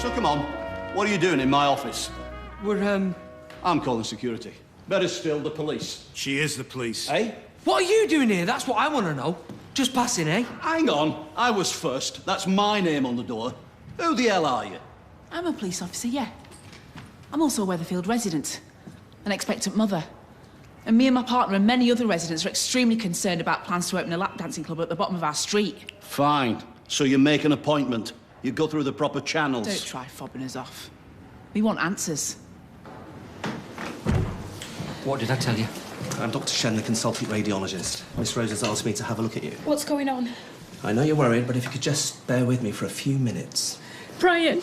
So come on, what are you doing in my office? We're, I'm calling security. Better still, the police. She is the police. Eh? What are you doing here? That's what I want to know. Just passing, eh? Hang on, I was first. That's my name on the door. Who the hell are you? I'm a police officer, yeah. I'm also a Weatherfield resident, an expectant mother. And me and my partner and many other residents are extremely concerned about plans to open a lap dancing club at the bottom of our street. Fine. So you make an appointment. You go through the proper channels. Don't try fobbing us off. We want answers. What did I tell you? I'm Dr. Shen, the consultant radiologist. Miss Rose has asked me to have a look at you. What's going on? I know you're worried, but if you could just bear with me for a few minutes. Brian.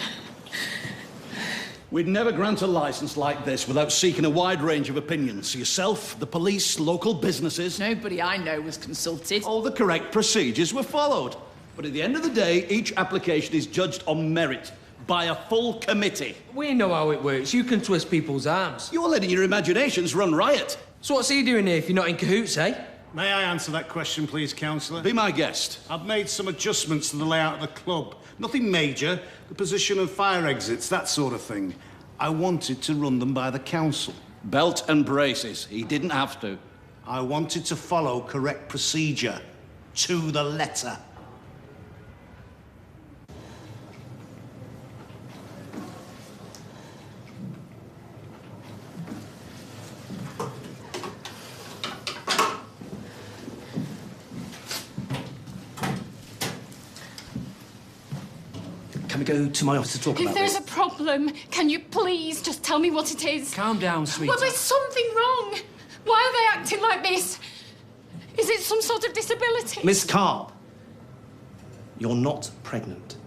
We'd never grant a licence like this without seeking a wide range of opinions. Yourself, the police, local businesses. Nobody I know was consulted. All the correct procedures were followed. But at the end of the day, each application is judged on merit by a full committee. We know how it works. You can twist people's arms. You're letting your imaginations run riot. So what's he doing here if you're not in cahoots, eh? May I answer that question, please, Councillor? Be my guest. I've made some adjustments to the layout of the club. Nothing major. The position of fire exits, that sort of thing. I wanted to run them by the council. Belt and braces. He didn't have to. I wanted to follow correct procedure. To the letter. Can we go to my office to talk If about there's this? a problem, can you please just tell me what it is? Calm down, Well, sweetheart. there's something wrong. Why are they acting like this? Is it some sort of disability? Miss Carp, you're not pregnant.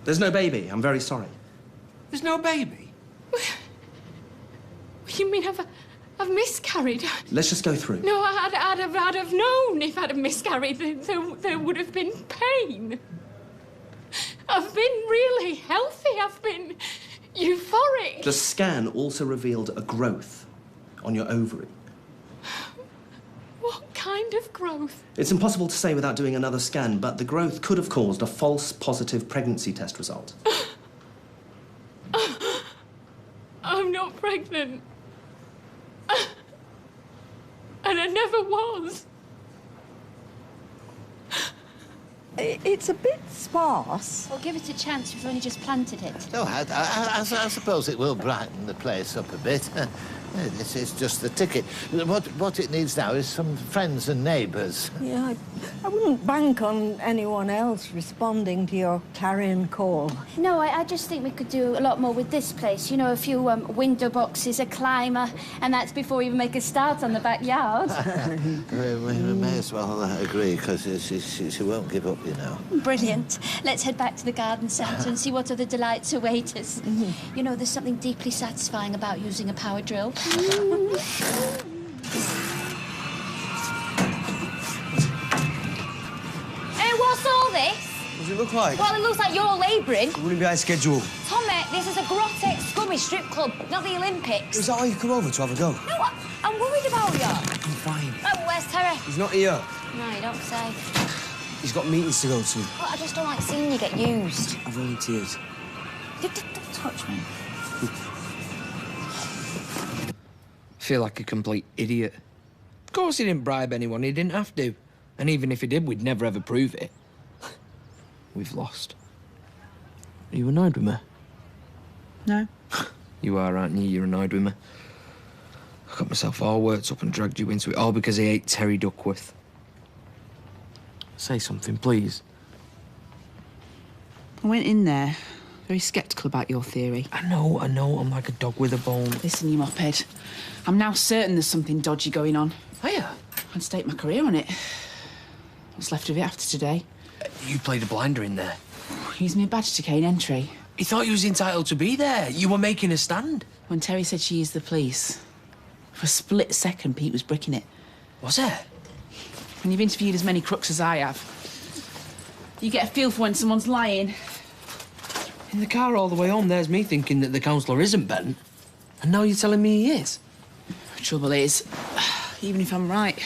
There's no baby. I'm very sorry. There's no baby. You mean I've miscarried? Let's just go through. No, I'd have known if I'd have miscarried. There would have been pain. I've been really healthy. I've been euphoric. The scan also revealed a growth on your ovary. What kind of growth? It's impossible to say without doing another scan, but the growth could have caused a false positive pregnancy test result. I'm not pregnant. And I never was. It's a bit sparse. Well, give it a chance. We've only just planted it. No, I suppose it will brighten the place up a bit. It's just the ticket. What it needs now is some friends and neighbours. Yeah, I wouldn't bank on anyone else responding to your clarion call. No, I just think we could do a lot more with this place. You know, a few window boxes, a climber, and that's before we even make a start on the backyard. We may as well agree, because she won't give up, you know. Brilliant. Let's head back to the garden centre and see what other delights await us. You know, there's something deeply satisfying about using a power drill. Hey, what's all this? What does it look like? Well, it looks like you're labouring. We're running behind schedule. Tommy, this is a grotesque, scummy strip club, not the Olympics. Is that why you come over to have a go? No, I'm worried about you. I'm fine. Oh, where's Terry? He's not here. No, you don't say. He's got meetings to go to. Well, I just don't like seeing you get used. I've volunteered. Don't touch me. I feel like a complete idiot. Of course he didn't bribe anyone. He didn't have to. And even if he did, we'd never ever prove it. We've lost. Are you annoyed with me? No. You are, aren't you? You're annoyed with me. I got myself all worked up and dragged you into it, all because I ate Terry Duckworth. Say something, please. I went in there, very sceptical about your theory. I know, I'm like a dog with a bone. Listen, you mophead. I'm now certain there's something dodgy going on. Are you? I'd stake my career on it. What's left of it after today? You played a blinder in there. Use me a badge to gain entry. He thought you was entitled to be there. You were making a stand. When Terry said she is the police, for a split second, Pete was bricking it. Was it? When you've interviewed as many crooks as I have, you get a feel for when someone's lying. In the car all the way home, there's me thinking that the councillor isn't bent. And now you're telling me he is. The trouble is, even if I'm right,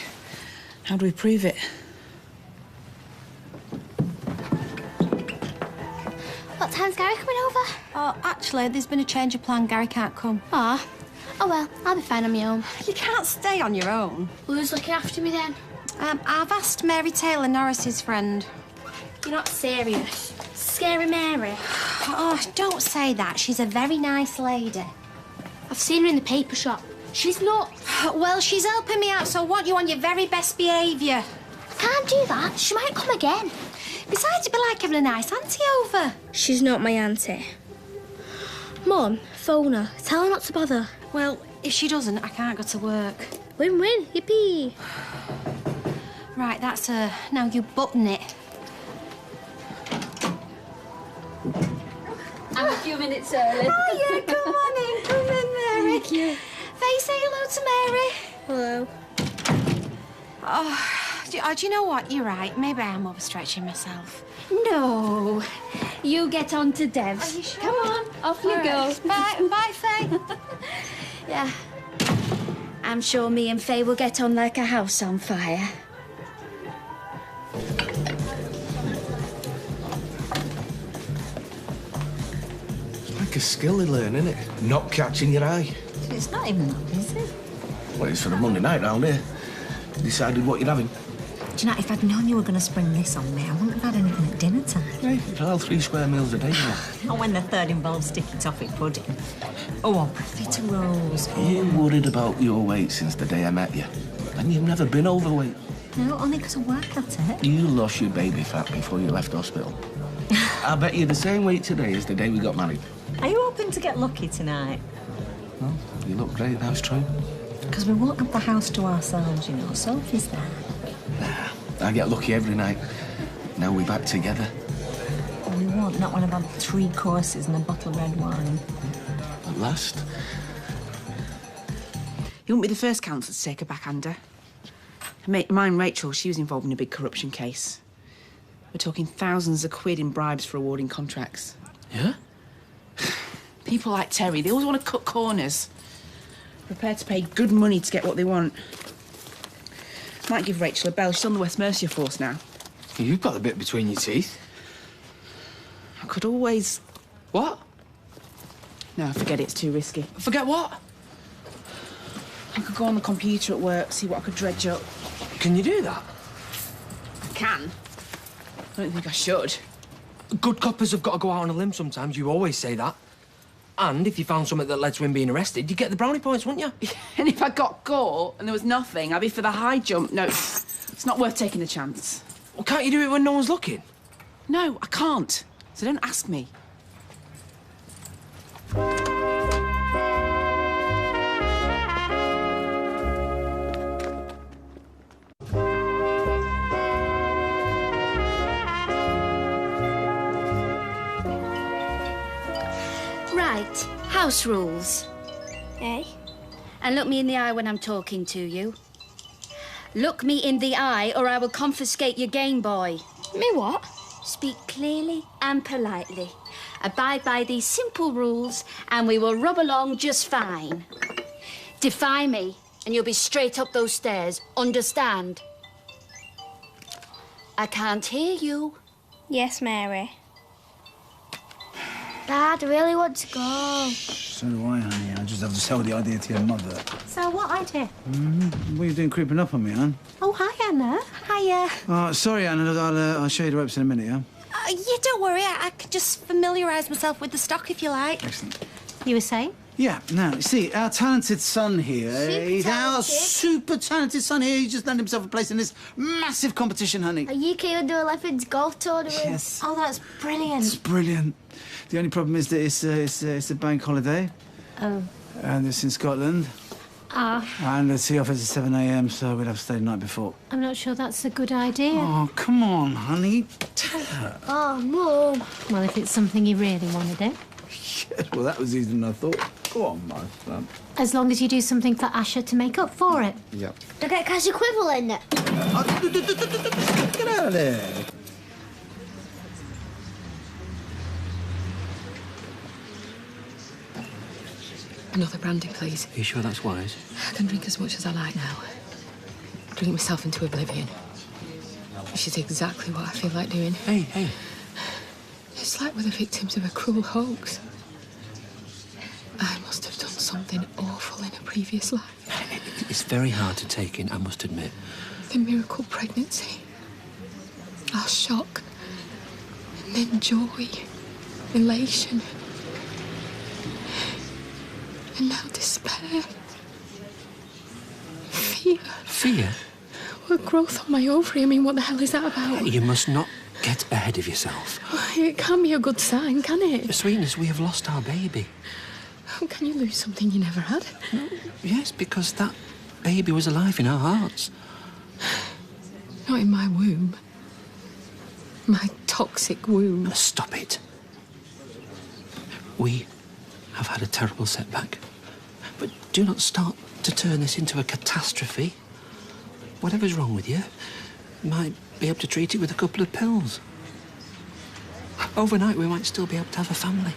how do we prove it? What time's Gary coming over? Oh, actually, there's been a change of plan. Gary can't come. Ah. Oh, well, I'll be fine on my own. You can't stay on your own. Who's looking after me then? I've asked Mary Taylor, Norris's friend. You're not serious. Scary Mary. Oh, don't say that. She's a very nice lady. I've seen her in the paper shop. She's not. Well, she's helping me out, so I want you on your very best behaviour. Can't do that. She might come again. Besides, it'd be like having a nice auntie over. She's not my auntie. Mum, phone her. Tell her not to bother. Well, if she doesn't, I can't go to work. Win-win. Yippee. Right, that's her. Now you button it. I'm a few minutes early. Oh, yeah, come on in. Come in, Mary. Thank you. Faye, say hello to Mary. Hello. Oh, do you know what? You're right. Maybe I am overstretching myself. No. You get on to Dev's. Are you sure? Come on, off you All go. right. Bye, Faye. Yeah. I'm sure me and Faye will get on like a house on fire. Like a skill they learn, isn't it? Not catching your eye. It's not even that, is it? Well, it's for a Monday night round here. Decided what you're having. Do you know, if I'd known you were going to spring this on me, I wouldn't have had anything at dinner time. Hey, it's all 3 square meals a day now. Not when the third involves sticky toffee pudding. Oh, I'm pretty rolls. You worried about your weight since the day I met you. And you've never been overweight. No, only because I work at it. You lost your baby fat before you left hospital. I bet you're the same weight today as the day we got married. Are you hoping to get lucky tonight? Well, you look great, that's true. Because we won't have the house to ourselves, you know. Sophie's there. Nah, I get lucky every night. Now we're back together. Oh, we won't, not when I've had 3 courses and a bottle of red wine. At last. You wouldn't be the first counsel to take a backhander. A mate of mine, Rachel, she was involved in a big corruption case. We're talking thousands of quid in bribes for awarding contracts. Yeah? People like Terry, they always want to cut corners. Prepared to pay good money to get what they want. Might give Rachel a bell. She's on the West Mercia force now. You've got the bit between your teeth. I could always... What? No, forget it. It's too risky. Forget what? I could go on the computer at work, see what I could dredge up. Can you do that? I can. I don't think I should. Good coppers have got to go out on a limb sometimes. You always say that. And if you found something that led to him being arrested, you'd get the brownie points, wouldn't you? And if I got caught and there was nothing, I'd be for the high jump. No, it's not worth taking the chance. Well, can't you do it when no one's looking? No, I can't. So don't ask me. Right, house rules. Eh? And look me in the eye when I'm talking to you. Look me in the eye or I will confiscate your Game Boy. Me what? Speak clearly and politely. Abide by these simple rules and we will rub along just fine. Defy me and you'll be straight up those stairs. Understand? I can't hear you. Yes, Mary. Dad, I really want to go. So do I, honey. I just have to sell the idea to your mother. So what idea? What are you doing creeping up on me, Anne? Oh, hi, Anna. Hiya. Oh, sorry, Anne. I'll show you the ropes in a minute, yeah? Yeah, don't worry. I can just familiarise myself with the stock if you like. Excellent. You were saying? Yeah, now, see, our talented son here... He's our super talented son here. He's just landed himself a place in this massive competition, honey. Are you keen on the Elephants golf tournament? Yes. Oh, that's brilliant. It's brilliant. The only problem is that it's a bank holiday. Oh. And it's in Scotland. And the tee-off is at 7 a.m, so we'd have to stay the night before. I'm not sure that's a good idea. Oh, come on, honey. Tell her. Oh, Mum. Well, if it's something you really want to do. Yes, well, that was easier than I thought. Go on, my son. As long as you do something for Asher to make up for it. Yep. Do I get cash equivalent? Get out of there. Another brandy, please. Are you sure that's wise? I can drink as much as I like now. Drink myself into oblivion. Which is exactly what I feel like doing. Hey. It's It's like we're the victims of a cruel hoax. I must have done something awful in a previous life. It's very hard to take in, I must admit. The miracle pregnancy. Our shock. And then joy. Elation. And now despair. Fear. Fear? Well, growth on my ovary. I mean, what the hell is that about? You must not get ahead of yourself. It can't be a good sign, can it? Sweetness, we have lost our baby. How can you lose something you never had? No, yes, because that baby was alive in our hearts. Not in my womb. My toxic womb. Stop it. We have had a terrible setback. But do not start to turn this into a catastrophe. Whatever's wrong with you, might be able to treat it with a couple of pills. Overnight, we might still be able to have a family.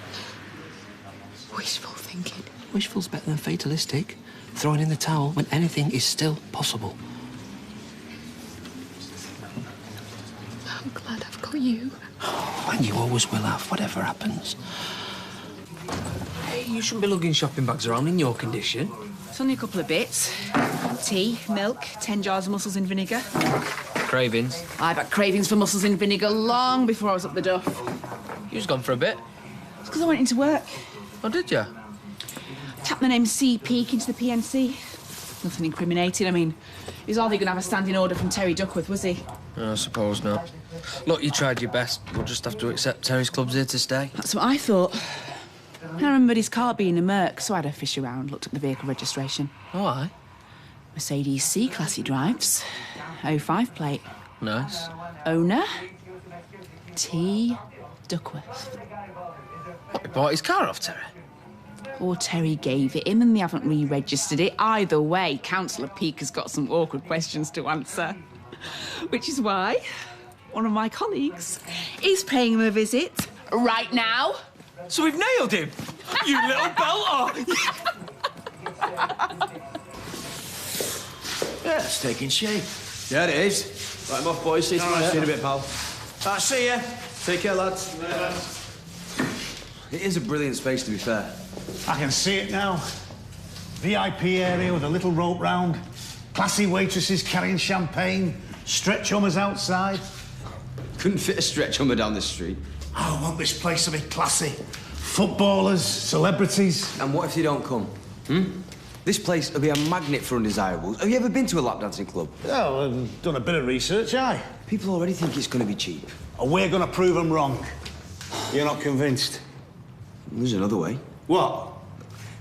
Wishful thinking. Wishful's better than fatalistic. Throwing in the towel when anything is still possible. I'm glad I've got you. And you always will have, whatever happens. Hey, you shouldn't be lugging shopping bags around in your condition. It's only a couple of bits. Tea, milk, 10 jars of mussels in vinegar. Cravings. I've had cravings for mussels in vinegar long before I was up the duff. You was gone for a bit. It's because I went into work. Oh, did you? Tapped the name C. Peake into the PNC. Nothing incriminating. I mean, he was hardly going to have a standing order from Terry Duckworth, was he? I suppose not. Look, you tried your best. We'll just have to accept Terry's club's here to stay. That's what I thought. I remembered his car being a Merc, so I had a fish around, looked at the vehicle registration. Oh, aye? Mercedes C-Class he drives. 05 plate. Nice. Owner? T. Duckworth. What, he bought his car off Terry? Or Terry gave it him and they haven't re-registered it. Either way, Councillor Peake has got some awkward questions to answer. Which is why one of my colleagues is paying him a visit right now. So we've nailed him? You little belter! Yeah, it's taking shape. Yeah, it is. Right, I'm off, boys. See you tomorrow. See you in a bit, pal. See ya. Take care, lads. It is a brilliant space, to be fair. I can see it now. VIP area with a little rope round. Classy waitresses carrying champagne. Stretch hummers outside. Couldn't fit a stretch hummer down this street. I want this place to be classy. Footballers, celebrities. And what if they don't come? This place will be a magnet for undesirables. Have you ever been to a lap dancing club? Oh, I've done a bit of research, aye. People already think it's going to be cheap. And we're going to prove them wrong. You're not convinced? There's another way. What?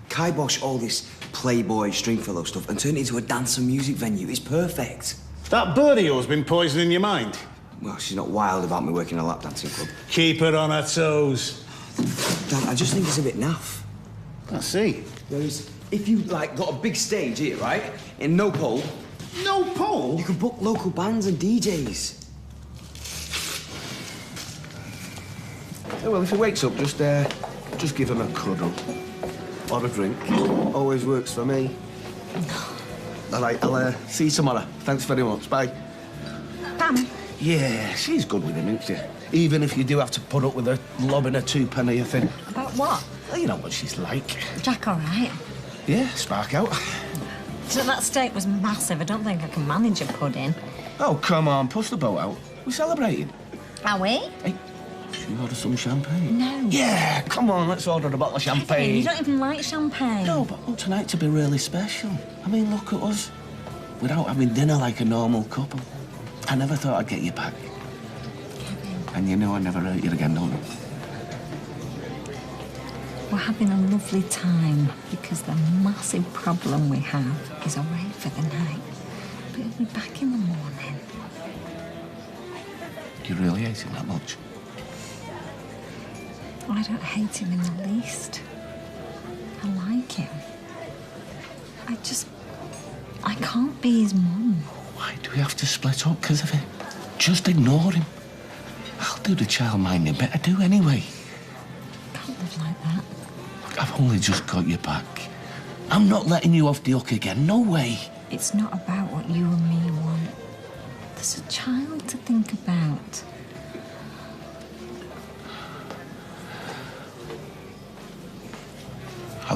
Kibosh all this Playboy, Stringfellow stuff and turn it into a dance and music venue. It's perfect. That bird of yours been poisoning your mind? Well, she's not wild about me working in a lap dancing club. Keep her on her toes. Dan, I just think it's a bit naff. I see. Whereas, if you, like, got a big stage here, right, in no pole... No pole? You could book local bands and DJs. Yeah, well, if he wakes up, just give him a cuddle. Or a drink. Always works for me. All right, I'll see you tomorrow. Thanks very much. Bye. Pam. Yeah, she's good with him, isn't she? Even if you do have to put up with her lobbing a two-penny a thing. About what? Well, you know what she's like. Jack, all right. Yeah, spark out. So that steak was massive. I don't think I can manage a pudding. Oh, come on, push the boat out. We're celebrating. Are we? Hey, should we order some champagne? No. Yeah, come on, let's order a bottle of champagne. You don't even like champagne. No, but I want tonight to be really special. I mean, look at us. Without having dinner like a normal couple. I never thought I'd get you back. Kevin. And you know I'd never hurt you again, don't you? We're having a lovely time because the massive problem we have is away for the night. But he'll be back in the morning. You really hate him that much? Oh, I don't hate him in the least. I like him. I can't be his mum. Why do we have to split up because of it? Just ignore him. I'll do the child minding bit I do anyway. Can't live like that. I've only just got you back. I'm not letting you off the hook again, no way. It's not about what you and me want. There's a child to think about.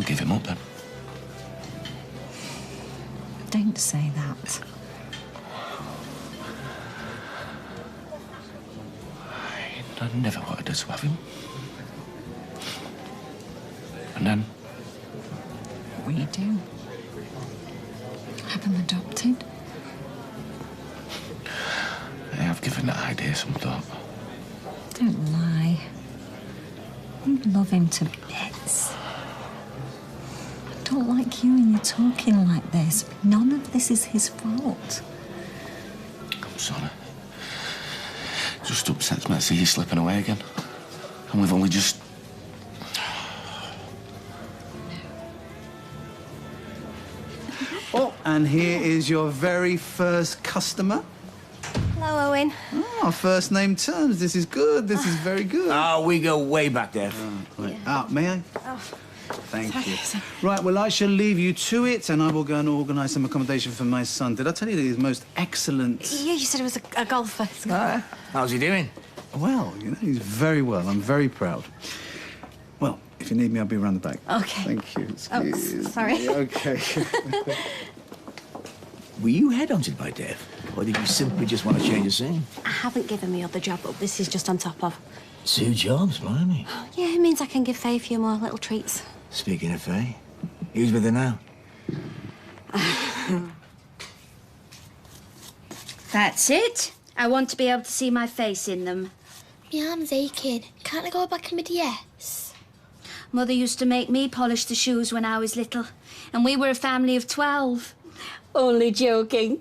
give him up then. Don't say that. I never wanted us to have him. And then? We do. Have him adopted. I have given that idea some thought. Don't lie. You love him to bits. I don't like you when you're talking like this. None of this is his fault. I'm sorry. It just upsets me to see you slipping away again. And we've only just... Oh, and here is your very first customer. Hello, Owen. Oh, first name terms. This is good. This is very good. Ah, we go way back there. Right. May I? Oh. Thank Sorry, you. sorry. Right, well, I shall leave you to it, and I will go and organise some accommodation for my son. Did I tell you that he's most excellent... Yeah, you said he was a golfer. How's he doing? Well, you know, he's very well. I'm very proud. Well, if you need me, I'll be around the back. Okay. Thank you. Oh, Excuse sorry. me. Okay. Were you headhunted by Dave? Or did you simply just want to change the scene? I haven't given me other job, but this is just on top of. 2 jobs, blimey. Yeah, it means I can give Faye a few more little treats. Speaking of Faye, who's with her now? That's it. I want to be able to see my face in them. My arm's aching. Can't I go back in my DS? Mother used to make me polish the shoes when I was little, and we were a family of 12. Only joking.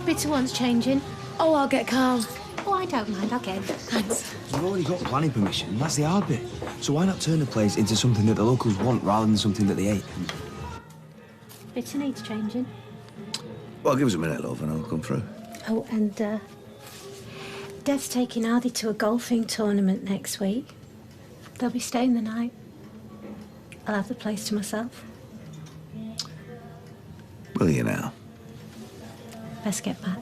Bitter one's changing. Oh, I'll get Carl. Oh, I don't mind. I'll get him. Thanks. You've already got planning permission. That's the hard bit. So why not turn the place into something that the locals want rather than something that they hate? Bitter needs changing. Well, give us a minute, love, and I'll come through. Oh, and Dev's taking Ardy to a golfing tournament next week. They'll be staying the night. I'll have the place to myself. Will you now? Best get back.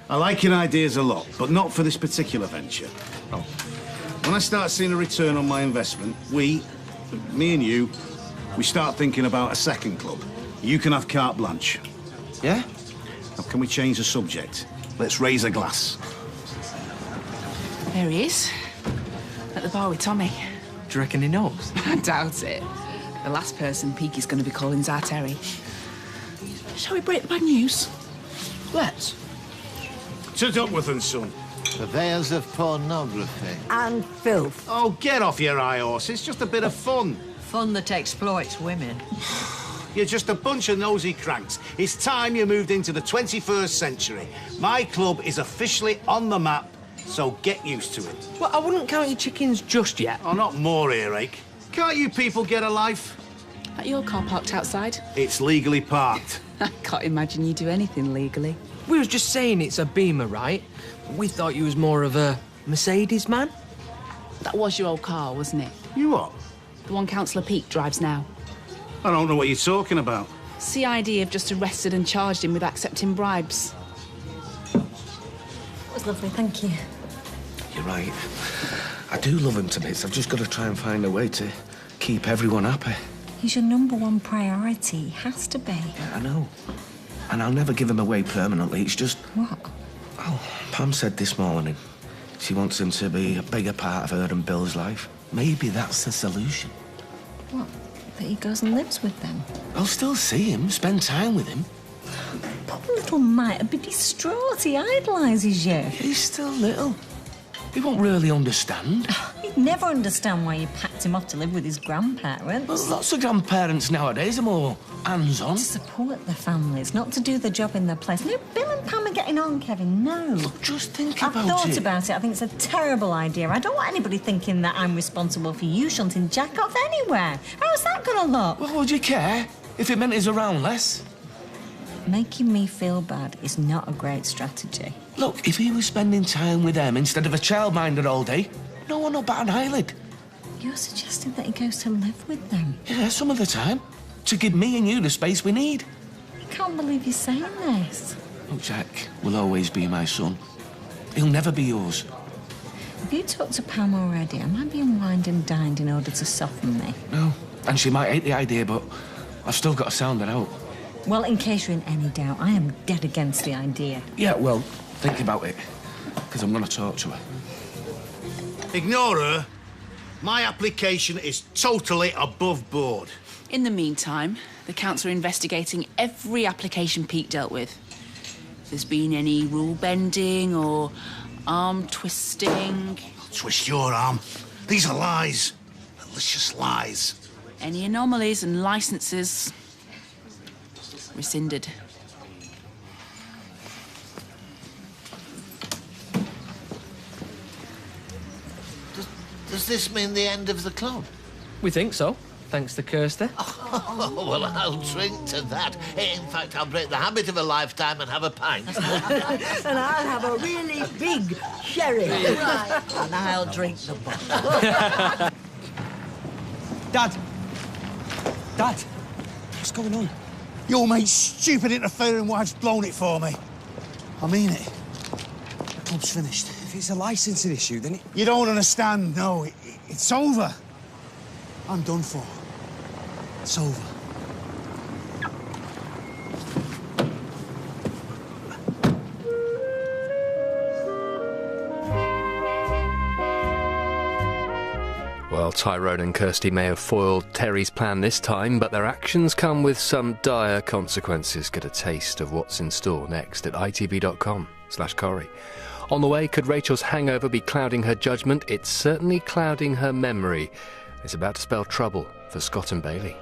I like your ideas a lot, but not for this particular venture. Oh. When I start seeing a return on my investment, me and you, we start thinking about a second club. You can have carte blanche. Yeah? Now, can we change the subject? Let's raise a glass. There he is. At the bar with Tommy. Do you reckon he knows? I doubt it. The last person Peaky's going to be calling is our Terry. Shall we break the bad news? Let's. To Duckworth and Son. Purveyors of pornography. And filth. Oh, get off your high horse. It's just a bit of fun. Fun that exploits women. You're just a bunch of nosy cranks. It's time you moved into the 21st century. My club is officially on the map, so get used to it. Well, I wouldn't count your chickens just yet. Oh, not more earache. Can't you people get a life? At your car parked outside? It's legally parked. I can't imagine you do anything legally. We was just saying it's a Beamer, right? We thought you was more of a Mercedes man. That was your old car, wasn't it? You what? The one Councillor Peake drives now. I don't know what you're talking about. CID have just arrested and charged him with accepting bribes. That was lovely, thank you. You're right. I do love him to bits. I've just got to try and find a way to keep everyone happy. He's your #1 priority. He has to be. Yeah, I know. And I'll never give him away permanently. It's just... What? Well, Pam said this morning she wants him to be a bigger part of her and Bill's life. Maybe that's the solution. What? That he goes and lives with them? I'll still see him, spend time with him. Poor little mate would be distraught. He idolises you. He's still little. He won't really understand. He'd never understand why you packed him off to live with his grandparents. Well, lots of grandparents nowadays are more hands-on. To support their families, not to do the job in their place. No, Bill and Pam are getting on, Kevin, no. Look, just think I've about it. thought about it. I think it's a terrible idea. I don't want anybody thinking that I'm responsible for you shunting Jack off anywhere. How's that going to look? Well, would you care if it meant he's around less? Making me feel bad is not a great strategy. Look, if he was spending time with them instead of a childminder all day, no one would bat an eyelid. You're suggesting that he goes to live with them? Yeah, some of the time. To give me and you the space we need. I can't believe you're saying this. Look, Jack will always be my son. He'll never be yours. Have you talked to Pam already? Am I being wined and dined in order to soften me? No. And she might hate the idea, but I've still got to sound it out. Well, in case you're in any doubt, I am dead against the idea. Yeah, well, think about it. Because I'm going to talk to her. Ignore her. My application is totally above board. In the meantime, the council are investigating every application Pete dealt with. If there's been any rule bending or arm twisting. Twist your arm. These are lies. Malicious lies. Any anomalies and licenses rescinded. Does this mean the end of the club? We think so, thanks to Kirsty. Oh, well, I'll drink to that. In fact, I'll break the habit of a lifetime and have a pint. And I'll have a really big sherry. Right. And I'll drink the bottle. Dad! Dad! What's going on? Your mate's stupid interfering wife's blown it for me. I mean it. The club's finished. If it's a licensing issue, then it... You don't understand, no. It's over. I'm done for. It's over. Well, Tyrone and Kirsty may have foiled Terry's plan this time, but their actions come with some dire consequences. Get a taste of what's in store next at itv.com/Corrie. On the way, could Rachel's hangover be clouding her judgment? It's certainly clouding her memory. It's about to spell trouble for Scott and Bailey.